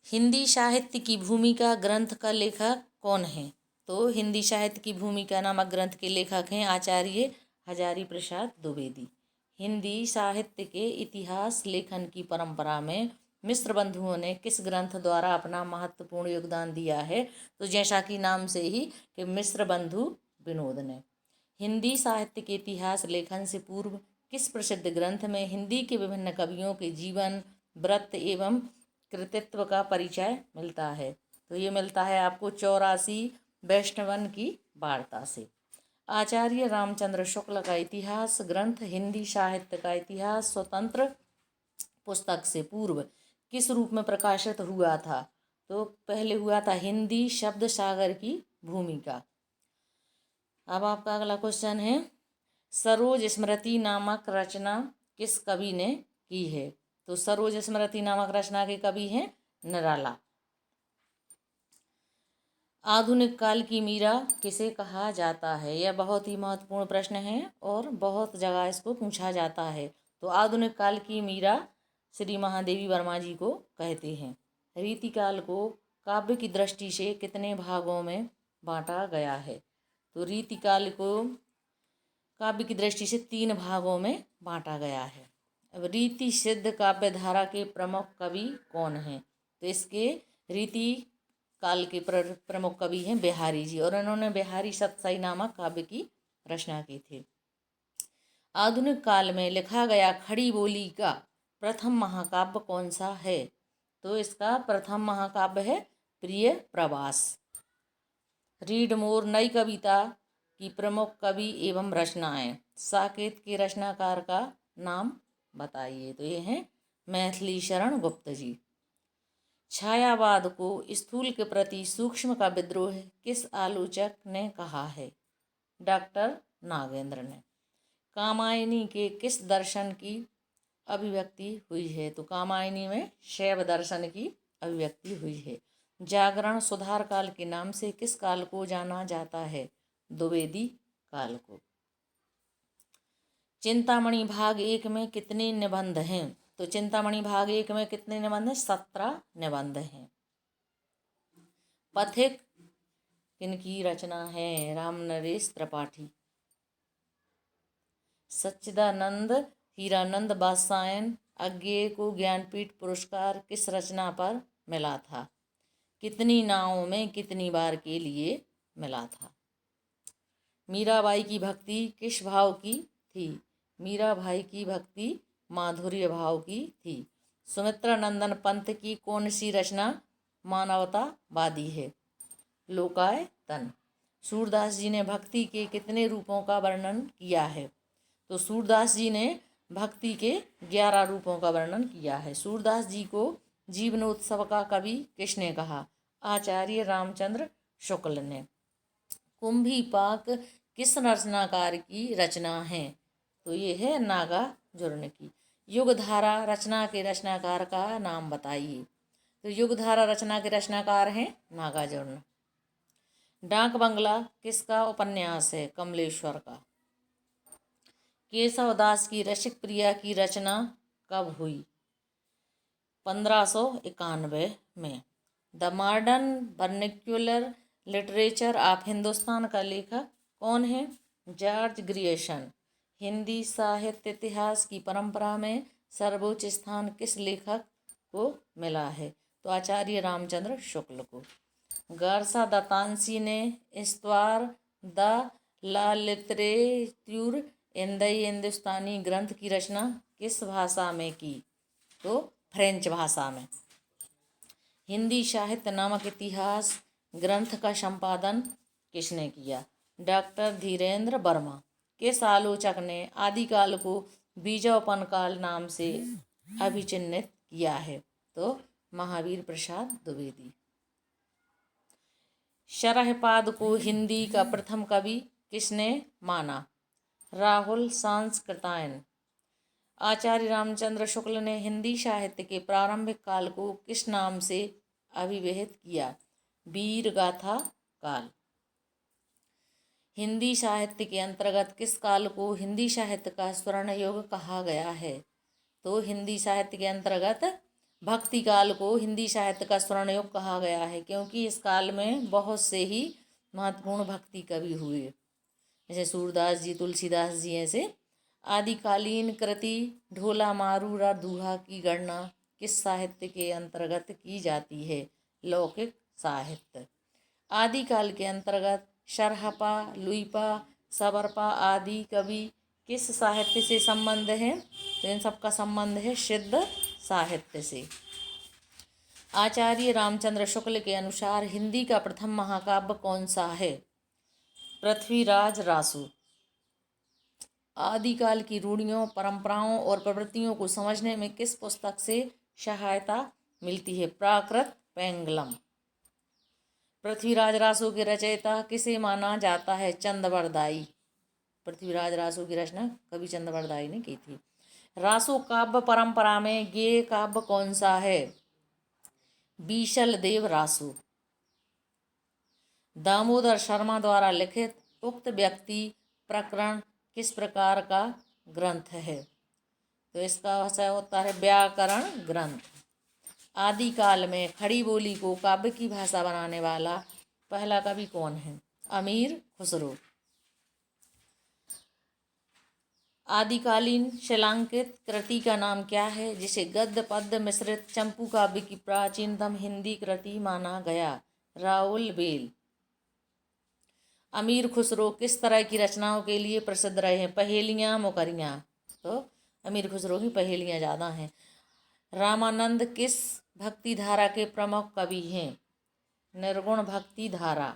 हिंदी साहित्य की भूमिका ग्रंथ का लेखक कौन है? तो हिंदी साहित्य की भूमिका नामक ग्रंथ के लेखक हैं आचार्य हजारी प्रसाद द्विवेदी। हिंदी साहित्य के इतिहास लेखन की परंपरा में मिश्र बंधुओं ने किस ग्रंथ द्वारा अपना महत्वपूर्ण योगदान दिया है? तो जैसा कि नाम से ही कि मिश्र बंधु विनोद ने। हिंदी साहित्य के इतिहास लेखन से पूर्व किस प्रसिद्ध ग्रंथ में हिंदी के विभिन्न कवियों के जीवन, व्रत एवं कृतित्व का परिचय मिलता है? तो ये मिलता है आपको 84 वैष्णवन की वार्ता से। आचार्य रामचंद्र शुक्ल का इतिहास ग्रंथ हिंदी साहित्य का इतिहास स्वतंत्र पुस्तक से पूर्व किस रूप में प्रकाशित हुआ था? तो पहले हुआ था हिंदी शब्द सागर की भूमिका। अब आपका अगला क्वेश्चन है, सरोज स्मृति नामक रचना किस कवि ने की है? तो सरोज स्मृति नामक रचना के कवि हैं निराला। आधुनिक काल की मीरा किसे कहा जाता है? यह बहुत ही महत्वपूर्ण प्रश्न है और बहुत जगह इसको पूछा जाता है। तो आधुनिक काल की मीरा श्री महादेवी वर्मा जी को कहते हैं। रीतिकाल को काव्य की दृष्टि से कितने भागों में बांटा गया है? तो रीतिकाल को काव्य की दृष्टि से 3 भागों में बांटा गया है। अब रीति सिद्ध काव्य धारा के प्रमुख कवि कौन हैं? तो इसके रीति काल के प्रमुख कवि हैं बिहारी जी, और इन्होंने बिहारी सतसाई नामक काव्य की रचना की थी। आधुनिक काल में लिखा गया खड़ी बोली का प्रथम महाकाव्य कौन सा है? तो इसका प्रथम महाकाव्य है प्रिय प्रवास। रीड मोर नई कविता की प्रमुख कवि एवं रचनाएं। साकेत के रचनाकार का नाम बताइए। तो ये हैं मैथिली शरण गुप्त जी। छायावाद को स्थूल के प्रति सूक्ष्म का विद्रोह किस आलोचक ने कहा है? डॉक्टर नागेंद्र ने। कामायनी के किस दर्शन की अभिव्यक्ति हुई है? तो कामायनी में शैव दर्शन की अभिव्यक्ति हुई है। जागरण सुधार काल के नाम से किस काल को जाना जाता है? द्विवेदी काल को। चिंतामणि भाग 1 में कितने निबंध हैं? तो चिंतामणि भाग 1 में कितने निबंध हैं? 17 निबंध हैं। पथिक किनकी रचना है? रामनरेश त्रिपाठी। सच्चिदानंद हीरानंद बादशायन अज्ञेय को ज्ञानपीठ पुरस्कार किस रचना पर मिला था? कितनी नावों में कितनी बार के लिए मिला था? मीराबाई की भक्ति किस भाव की थी? मीराबाई की भक्ति माधुर्य भाव की थी। सुमित्रा नंदन पंत की कौन सी रचना मानवतावादी है? लोकायतन। सूरदास जी ने भक्ति के कितने रूपों का वर्णन किया है? तो सूरदास जी ने भक्ति के 11 रूपों का वर्णन किया है। सूरदास जी को जीवनोत्सव का कवि किसने कहा? आचार्य रामचंद्र शुक्ल ने। कुंभीपाक किस रचनाकार की रचना है? तो ये है नागार्जुन की। युगधारा रचना के रचनाकार का नाम बताइए। तो युगधारा रचना के रचनाकार हैं नागार्जुन। डाक बंगला किसका उपन्यास है? कमलेश्वर का। केशव दास की रसिक प्रिया की रचना कब हुई? 1591 में। The modern vernacular literature of Hindustan का लेखक कौन है? George Grierson. हिंदी साहित्य इतिहास की परंपरा में सर्वोच्च स्थान किस लेखक को मिला है? तो आचार्य रामचंद्र शुक्ल को। गारसा दत्तांशी ने इस्तवार द ला लिटरेचर इन द हिंदुस्तानी ग्रंथ की रचना किस भाषा में की? तो फ्रेंच भाषा में। हिंदी साहित्य नामक इतिहास ग्रंथ का संपादन किसने किया? डॉक्टर धीरेन्द्र वर्मा। किस आलोचक ने आदिकाल को बीजोपन काल नाम से अभिचिन्हित किया है? तो महावीर प्रसाद द्विवेदी। शरहपाद को हिंदी का प्रथम कवि किसने माना? राहुल सांस्कृतायन। आचार्य रामचंद्र शुक्ल ने हिंदी साहित्य के प्रारंभिक काल को किस नाम से अभिहित किया? वीर गाथा काल। हिंदी साहित्य के अंतर्गत किस काल को हिंदी साहित्य का स्वर्ण युग कहा गया है? तो हिंदी साहित्य के अंतर्गत भक्ति काल को हिंदी साहित्य का स्वर्ण युग कहा गया है क्योंकि इस काल में बहुत से ही महत्वपूर्ण भक्ति कवि हुए, जैसे सूरदास जी, तुलसीदास जी। ऐसे आदिकालीन कृति ढोला मारूरा दूहा की गणना किस साहित्य के अंतर्गत की जाती है? लौकिक साहित्य। आदिकाल के अंतर्गत सरहपा, लुइपा, सबरपा आदि कवि किस साहित्य से संबंध है? तो इन सबका संबंध है सिद्ध साहित्य से। आचार्य रामचंद्र शुक्ल के अनुसार हिंदी का प्रथम महाकाव्य कौन सा है? पृथ्वीराज रासो। आदिकाल की रूढ़ियों, परंपराओं और प्रवृत्तियों को समझने में किस पुस्तक से सहायता मिलती है? प्राकृत पेंगलम। पृथ्वीराज रासो के रचयिता किसे माना जाता है? चंदबरदाई। पृथ्वीराज रासो की रचना कवि चंदबरदाई ने की थी। रासो काव्य परंपरा में गेय काव्य कौन सा है? बीशल देव रासो। दामोदर शर्मा द्वारा लिखित उक्त व्यक्ति प्रकरण किस प्रकार का ग्रंथ है? तो इसका विषय होता है व्याकरण ग्रंथ। आदिकाल में खड़ी बोली को काव्य की भाषा बनाने वाला पहला कवि कौन है? अमीर खुसरो। आदिकालीन शिलांकित कृति का नाम क्या है जिसे गद्य पद्य मिश्रित चंपू काव्य की प्राचीनतम हिंदी कृति माना गया? राउल बेल। अमीर खुसरो किस तरह की रचनाओं के लिए प्रसिद्ध रहे हैं? पहेलियाँ, मुकरियाँ। तो अमीर खुसरो की पहेलियाँ ज़्यादा हैं। रामानंद किस भक्ति धारा के प्रमुख कवि हैं? निर्गुण भक्ति धारा।